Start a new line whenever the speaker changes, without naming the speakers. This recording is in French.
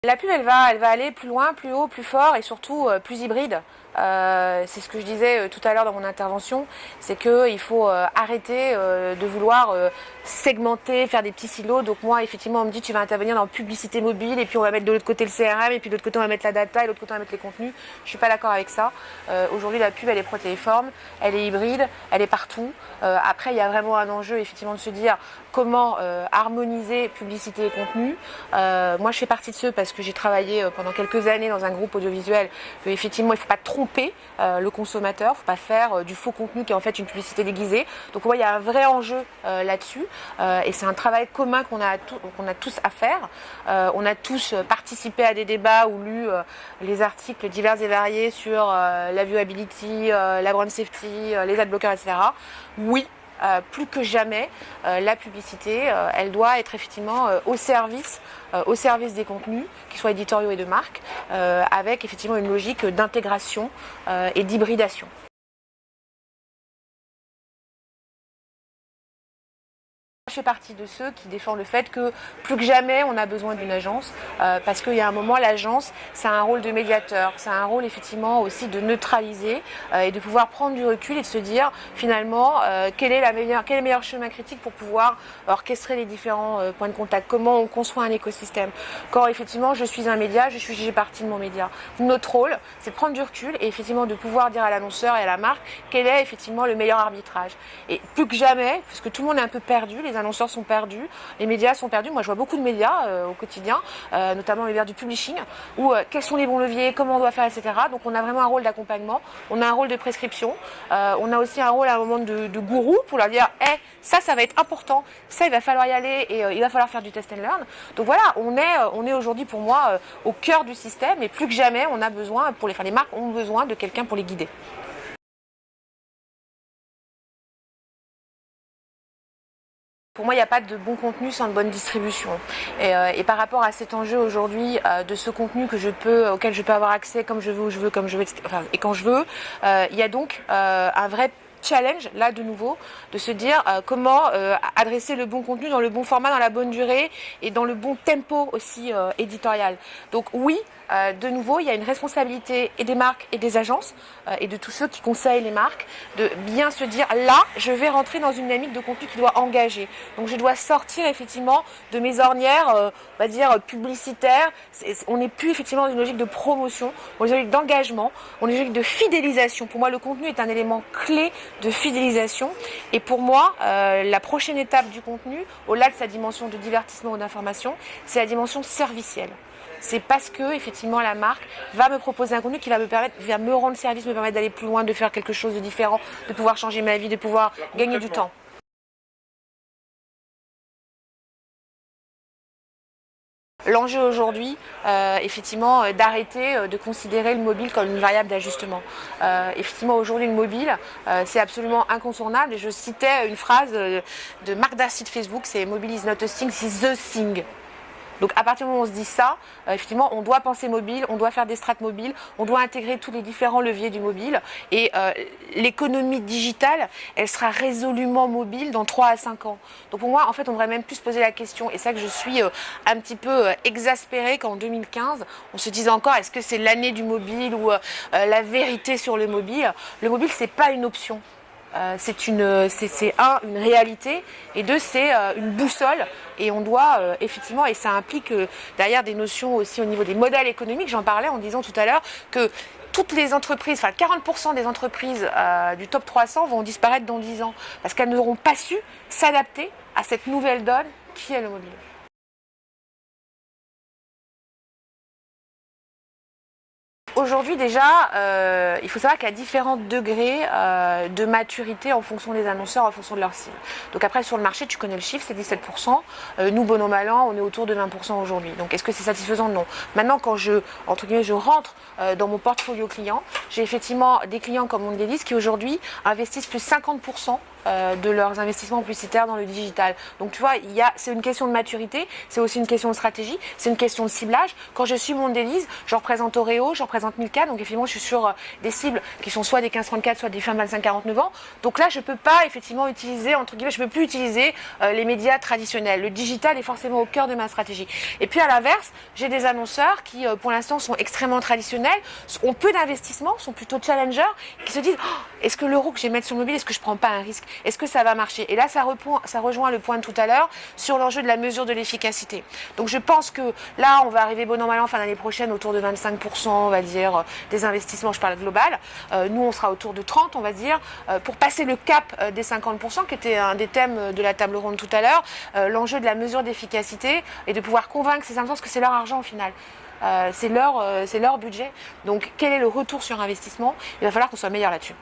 La pub, elle va aller plus loin, plus haut, plus fort et surtout plus hybride. C'est ce que je disais tout à l'heure dans mon intervention, c'est qu'il faut arrêter de vouloir segmenter, faire des petits silos. Donc moi, effectivement, on me dit tu vas intervenir dans publicité mobile et puis on va mettre de l'autre côté le CRM et puis de l'autre côté on va mettre la data et de l'autre côté on va mettre les contenus. Je ne suis pas d'accord avec ça. Aujourd'hui, la pub, elle est protéiforme, elle est hybride, elle est partout. Après, il y a vraiment un enjeu, effectivement, de se dire comment harmoniser publicité et contenu. Moi, je fais partie de ceux, parce que j'ai travaillé pendant quelques années dans un groupe audiovisuel, effectivement, il ne faut pas tromper le consommateur, il ne faut pas faire du faux contenu qui est en fait une publicité déguisée. Donc, il y a un vrai enjeu là-dessus et c'est un travail commun qu'on a tous à faire. On a tous participé à des débats ou lu les articles divers et variés sur la viewability, la brand safety, les adblockers, etc. Oui, plus que jamais, la publicité, elle doit être effectivement au service des contenus, qu'ils soient éditoriaux et de marque, avec effectivement une logique d'intégration et d'hybridation. Je fais partie de ceux qui défendent le fait que plus que jamais on a besoin d'une agence parce qu'il y a un moment l'agence c'est un rôle de médiateur, c'est un rôle effectivement aussi de neutraliser et de pouvoir prendre du recul et de se dire finalement quel est le meilleur chemin critique pour pouvoir orchestrer les différents points de contact, comment on construit un écosystème. Quand effectivement je suis un média, j'ai partie de mon média. Notre rôle c'est de prendre du recul et effectivement de pouvoir dire à l'annonceur et à la marque quel est effectivement le meilleur arbitrage. Et plus que jamais, parce que tout le monde est un peu perdu, les annonceurs sont perdus, les médias sont perdus. Moi, je vois beaucoup de médias au quotidien, notamment l'univers du publishing, où quels sont les bons leviers, comment on doit faire, etc. Donc, on a vraiment un rôle d'accompagnement, on a un rôle de prescription, on a aussi un rôle à un moment de gourou pour leur dire hey, ça va être important, ça, il va falloir y aller et il va falloir faire du test and learn. Donc, voilà, on est aujourd'hui pour moi au cœur du système et plus que jamais, on a besoin, les marques ont besoin de quelqu'un pour les guider. Pour moi, il n'y a pas de bon contenu sans de bonne distribution. Et par rapport à cet enjeu aujourd'hui de ce contenu auquel je peux avoir accès comme je veux, où je veux, comme je veux, et quand je veux, il y a donc un vrai challenge, là de nouveau, de se dire comment adresser le bon contenu dans le bon format, dans la bonne durée et dans le bon tempo aussi éditorial. Donc oui, de nouveau, il y a une responsabilité et des marques et des agences et de tous ceux qui conseillent les marques de bien se dire là, je vais rentrer dans une dynamique de contenu qui doit engager. Donc je dois sortir effectivement de mes ornières, on va dire publicitaires. On n'est plus effectivement dans une logique de promotion, on est dans une logique d'engagement, on est dans une logique de fidélisation. Pour moi, le contenu est un élément clé de fidélisation. Et pour moi, la prochaine étape du contenu, au-delà de sa dimension de divertissement ou d'information, c'est la dimension servicielle. C'est parce que effectivement la marque va me proposer un contenu qui va me rendre service, me permettre d'aller plus loin, de faire quelque chose de différent, de pouvoir changer ma vie, de pouvoir gagner du temps. L'enjeu aujourd'hui, effectivement, d'arrêter de considérer le mobile comme une variable d'ajustement. Effectivement, aujourd'hui, le mobile, c'est absolument incontournable. Et je citais une phrase de Mark Darcy de Facebook, c'est « Mobile is not a thing, it's the thing ». Donc à partir du moment où on se dit ça, effectivement, on doit penser mobile, on doit faire des strates mobiles, on doit intégrer tous les différents leviers du mobile. Et l'économie digitale, elle sera résolument mobile dans 3 à 5 ans. Donc pour moi, en fait, on devrait même plus se poser la question. Et c'est ça que je suis un petit peu exaspérée qu'en 2015, on se dise encore est-ce que c'est l'année du mobile ou la vérité sur le mobile. Le mobile, c'est pas une option. C'est une réalité et deux, c'est une boussole et on doit effectivement, et ça implique derrière des notions aussi au niveau des modèles économiques, j'en parlais en disant tout à l'heure que toutes les entreprises, enfin 40% des entreprises du top 300 vont disparaître dans 10 ans parce qu'elles n'auront pas su s'adapter à cette nouvelle donne qui est le mobile. Aujourd'hui déjà, il faut savoir qu'il y a différents degrés de maturité en fonction des annonceurs, en fonction de leur cible. Donc après sur le marché, tu connais le chiffre, c'est 17%. Nous, bon an mal an, on est autour de 20% aujourd'hui. Donc est-ce que c'est satisfaisant? Non. Maintenant, quand je rentre dans mon portfolio client, j'ai effectivement des clients comme Mondelez qui aujourd'hui investissent plus 50% de leurs investissements publicitaires dans le digital. Donc tu vois, c'est une question de maturité, c'est aussi une question de stratégie, c'est une question de ciblage. Quand je suis Mondelez, je représente Oreo, je représente Milka, donc effectivement je suis sur des cibles qui sont soit des 15-34, soit des fins 25-49 ans. Donc là je peux pas effectivement utiliser, entre guillemets, je peux plus utiliser les médias traditionnels. Le digital est forcément au cœur de ma stratégie. Et puis à l'inverse, j'ai des annonceurs qui pour l'instant sont extrêmement traditionnels, ont peu d'investissement, sont plutôt challengers, qui se disent est-ce que l'euro que je vais mettre sur le mobile, est-ce que je prends pas un risque? Est-ce que ça va marcher? Et là ça rejoint le point de tout à l'heure sur l'enjeu de la mesure de l'efficacité. Donc je pense que là on va arriver bon an mal an fin d'année prochaine autour de 25% on va dire des investissements, je parle global. Nous on sera autour de 30 on va dire pour passer le cap des 50% qui était un des thèmes de la table ronde tout à l'heure. L'enjeu de la mesure d'efficacité et de pouvoir convaincre ces investisseurs que c'est leur argent au final. C'est leur budget. Donc quel est le retour sur investissement? Il va falloir qu'on soit meilleur là-dessus.